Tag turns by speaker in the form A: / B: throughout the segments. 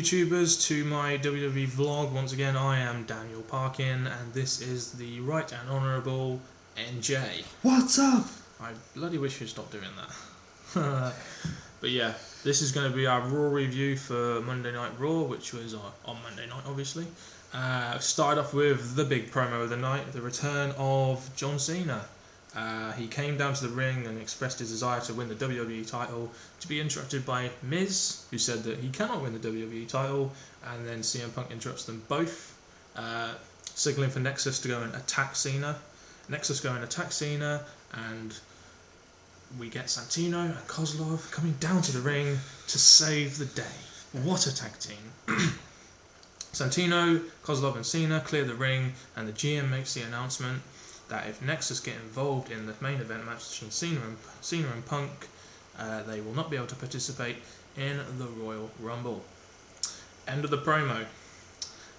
A: YouTubers, to my WWE vlog. Once again, I am Daniel Parkin, and this is the Right and Honourable NJ.
B: What's up?
A: I bloody wish you'd stop doing that. But yeah, this is going to be our Raw review for Monday Night Raw, which was on Monday night, obviously. Started off with the big promo of the night, the return of John Cena. He came down to the ring and expressed his desire to win the WWE title, to be interrupted by Miz, who said that he cannot win the WWE title, and then CM Punk interrupts them both, signaling for Nexus to go and attack Cena. Nexus go and attack Cena, and we get Santino and Kozlov coming down to the ring to save the day. What a tag team. Santino, Kozlov and Cena clear the ring, and the GM makes the announcement that if Nexus get involved in the main event match between Cena and Punk, they will not be able to participate in the Royal Rumble. End of the promo.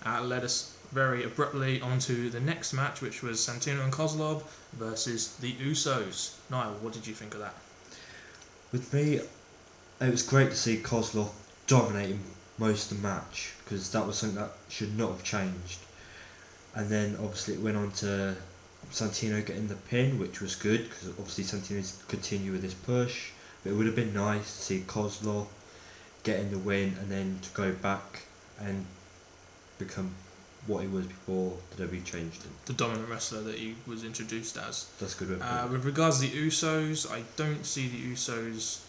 A: Led us very abruptly onto the next match, which was Santino and Kozlov versus the Usos. Niall, what did you think of that?
B: With me, it was great to see Kozlov dominating most of the match, because that was something that should not have changed. And then obviously it went on to Santino getting the pin, which was good, because obviously Santino's continue with his push. But it would have been nice to see Kozlov getting the win and then to go back and become what he was before the WWE changed him.
A: The dominant wrestler that he was introduced as.
B: That's good.
A: With regards to the Usos, I don't see the Usos.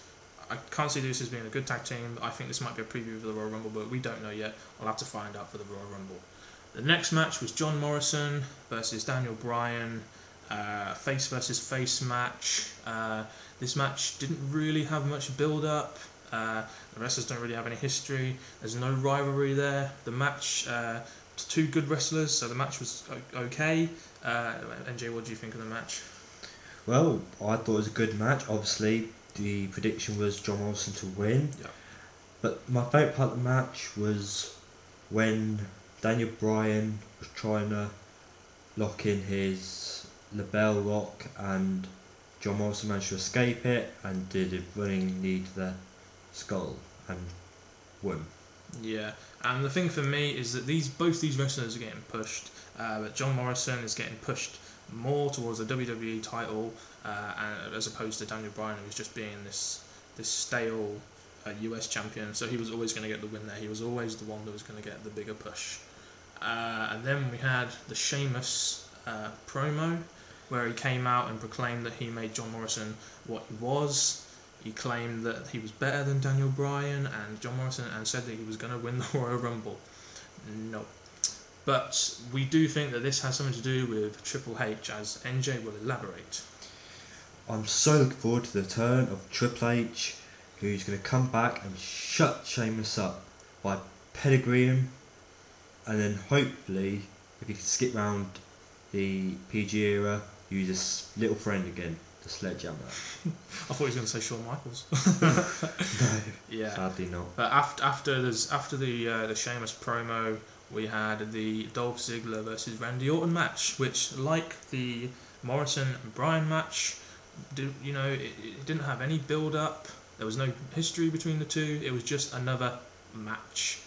A: I can't see the Usos being a good tag team. I think this might be a preview for the Royal Rumble, but we don't know yet. I'll have to find out for the Royal Rumble. The next match was John Morrison versus Daniel Bryan, face versus face match. This match didn't really have much build-up. The wrestlers don't really have any history. There's no rivalry there. The match, two good wrestlers, so the match was okay. NJ, what do you think of the match?
B: Well, I thought it was a good match. Obviously, the prediction was John Morrison to win.
A: Yeah.
B: But my favourite part of the match was when Daniel Bryan was trying to lock in his label lock, and John Morrison managed to escape it and did a running knee to the skull and won.
A: Yeah, and the thing for me is that both these wrestlers are getting pushed, but John Morrison is getting pushed more towards the WWE title, as opposed to Daniel Bryan, who's just being this stale US champion. So he was always going to get the win there. He was always the one that was going to get the bigger push. And then we had the Sheamus promo, where he came out and proclaimed that he made John Morrison what he was. He claimed that he was better than Daniel Bryan and John Morrison, and said that he was going to win the Royal Rumble. No. But we do think that this has something to do with Triple H, as NJ will elaborate.
B: I'm so looking forward to the turn of Triple H, who's going to come back and shut Sheamus up by pedigreeing him, and then hopefully, if he can skip round the PG era, use his little friend again, the Sledgehammer.
A: I thought he was going to say Shawn Michaels.
B: No,
A: yeah,
B: sadly not.
A: But after the Sheamus promo, we had the Dolph Ziggler versus Randy Orton match, which, like the Morrison and Bryan match, it didn't have any build up. There was no history between the two. It was just another match.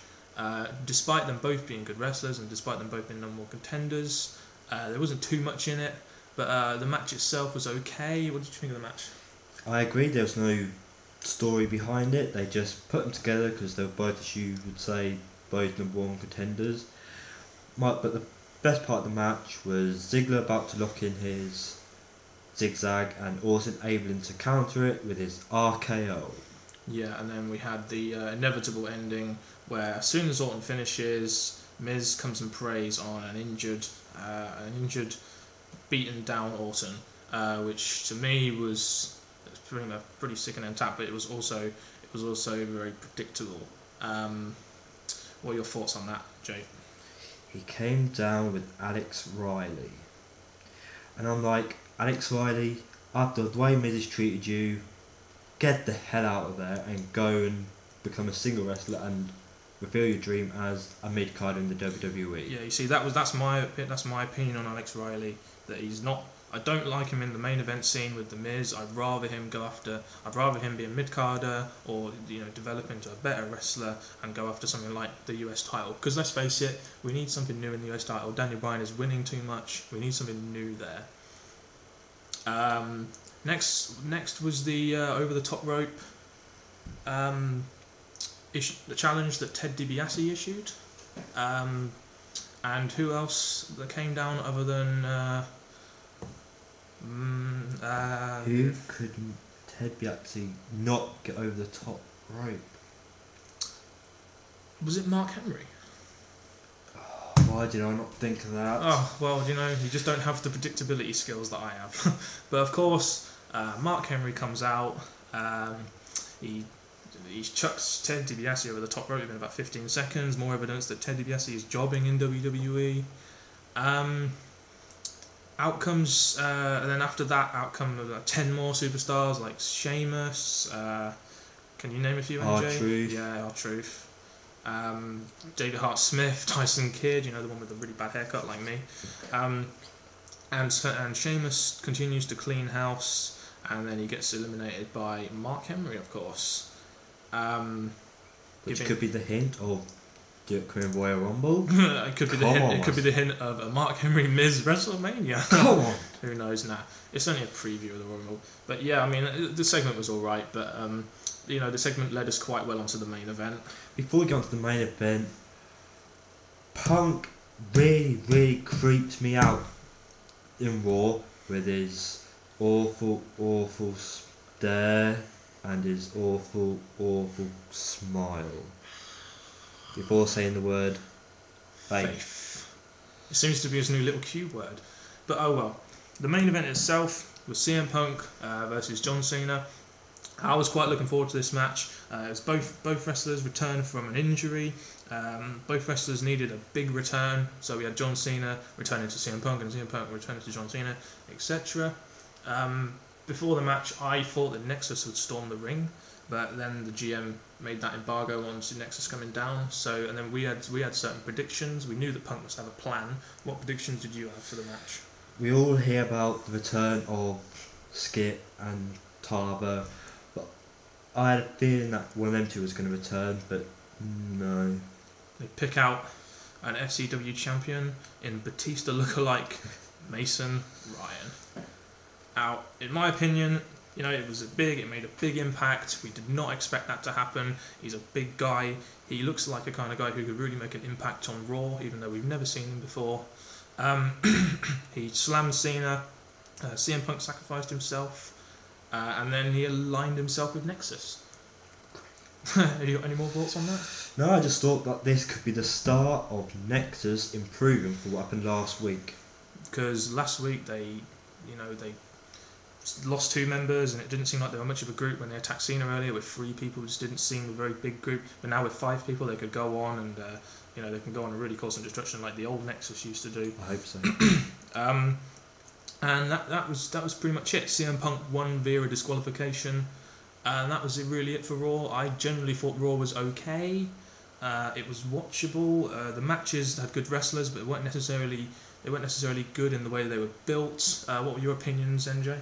A: Despite them both being good wrestlers and despite them both being number one contenders, there wasn't too much in it. But the match itself was okay. What did you think of the match?
B: I agree, there was no story behind it. They just put them together because they were both, as you would say, both number one contenders. But the best part of the match was Ziggler about to lock in his zigzag and Orton able to counter it with his RKO.
A: Yeah, and then we had the inevitable ending where, as soon as Orton finishes, Miz comes and preys on an injured, beaten down Orton, which to me was pretty sickening tap, but it was also very predictable. What are your thoughts on that, Jay?
B: He came down with Alex Riley, and I'm like, Alex Riley, after the way Miz has treated you, get the hell out of there and go and become a single wrestler and fulfill your dream as a mid-card in the WWE.
A: Yeah, you see, that's my opinion on Alex Riley, that he's not I don't like him in the main event scene with The Miz. I'd rather him be a mid-carder, or develop into a better wrestler and go after something like the US title. Because let's face it, we need something new in the US title. Daniel Bryan is winning too much. We need something new there. Next was the over the top rope the challenge that Ted DiBiase issued. And who else that came down other than
B: who could Ted DiBiase not get over the top rope?
A: Was it Mark Henry?
B: Why did I not think of that?
A: Oh, well, you just don't have the predictability skills that I have. But of course, Mark Henry comes out. He chucks Ted DiBiase over the top rope in about 15 seconds. More evidence that Ted DiBiase is jobbing in WWE. Outcomes, and then after that, outcome 10 more superstars like Sheamus. Can you name a few? NJ?
B: R-Truth.
A: Yeah, R-Truth. David Hart Smith, Tyson Kidd, the one with the really bad haircut like me. And Sheamus continues to clean house, and then he gets eliminated by Mark Henry, of course.
B: Which could be the hint of Korean Royal Rumble.
A: It could be the hint of a Mark Henry Miz WrestleMania.
B: Come on.
A: Who knows? Nah, it's only a preview of the Royal Rumble. But yeah, I mean, the segment was all right, but the segment led us quite well onto the main event.
B: Before we go on to the main event, Punk really creeped me out in Raw with his awful stare and his awful smile before saying the word faith.
A: It seems to be his new little cube word. But oh well. The main event itself was CM Punk versus John Cena. I was quite looking forward to this match. As both wrestlers returned from an injury. Both wrestlers needed a big return. So we had John Cena returning to CM Punk and CM Punk returning to John Cena, etc. Before the match, I thought that Nexus would storm the ring, but then the GM made that embargo on Nexus coming down. So, and then we had certain predictions. We knew that Punk must have a plan. What predictions did you have for the match?
B: We all hear about the return of Skip and Tarver, but I had a feeling that one of them two was going to return, but no.
A: They pick out an FCW champion in Batista lookalike Mason Ryan. Now, in my opinion, it made a big impact. We did not expect that to happen. He's a big guy. He looks like a kind of guy who could really make an impact on Raw, even though we've never seen him before. He slammed Cena. CM Punk sacrificed himself, and then he aligned himself with Nexus. Have you got any more thoughts on that?
B: No, I just thought that this could be the start of Nexus improving for what happened last week.
A: Because last week they lost 2 members, and it didn't seem like they were much of a group when they attacked Cena earlier with 3 people. It just didn't seem a very big group. But now with 5 people, they could go on and they can go on and really cause some destruction like the old Nexus used to do.
B: I hope so.
A: And that was pretty much it. CM Punk won via a disqualification, and that was really it for Raw. I generally thought Raw was okay. It was watchable. The matches had good wrestlers, but they weren't necessarily good in the way they were built. What were your opinions, NJ?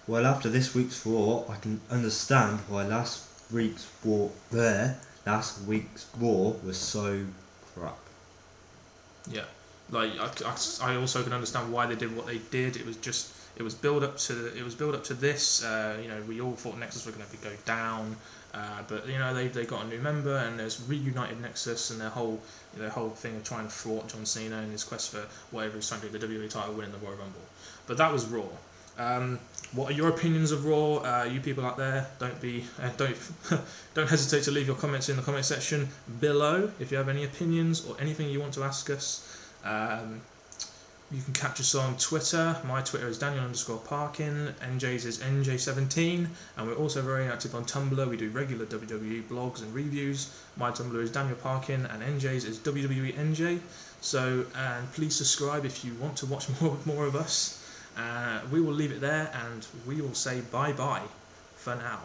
B: Well, after this week's Raw, I can understand why last week's Raw was so crap.
A: Yeah, like I also can understand why they did what they did. It was build up to this. We all thought Nexus were going to go down, but they got a new member, and there's reunited Nexus, and their whole thing of trying to thwart John Cena in his quest for whatever he's trying to do, the WWE title, winning the Royal Rumble. But that was Raw. What are your opinions of Raw? You people out there, don't hesitate to leave your comments in the comment section below if you have any opinions or anything you want to ask us. You can catch us on Twitter. My Twitter is Daniel_Parkin. NJ's is NJ17, and we're also very active on Tumblr. We do regular WWE blogs and reviews. My Tumblr is Daniel Parkin, and NJ's is WWE NJ. So, and please subscribe if you want to watch more of us. We will leave it there, and we will say bye-bye for now.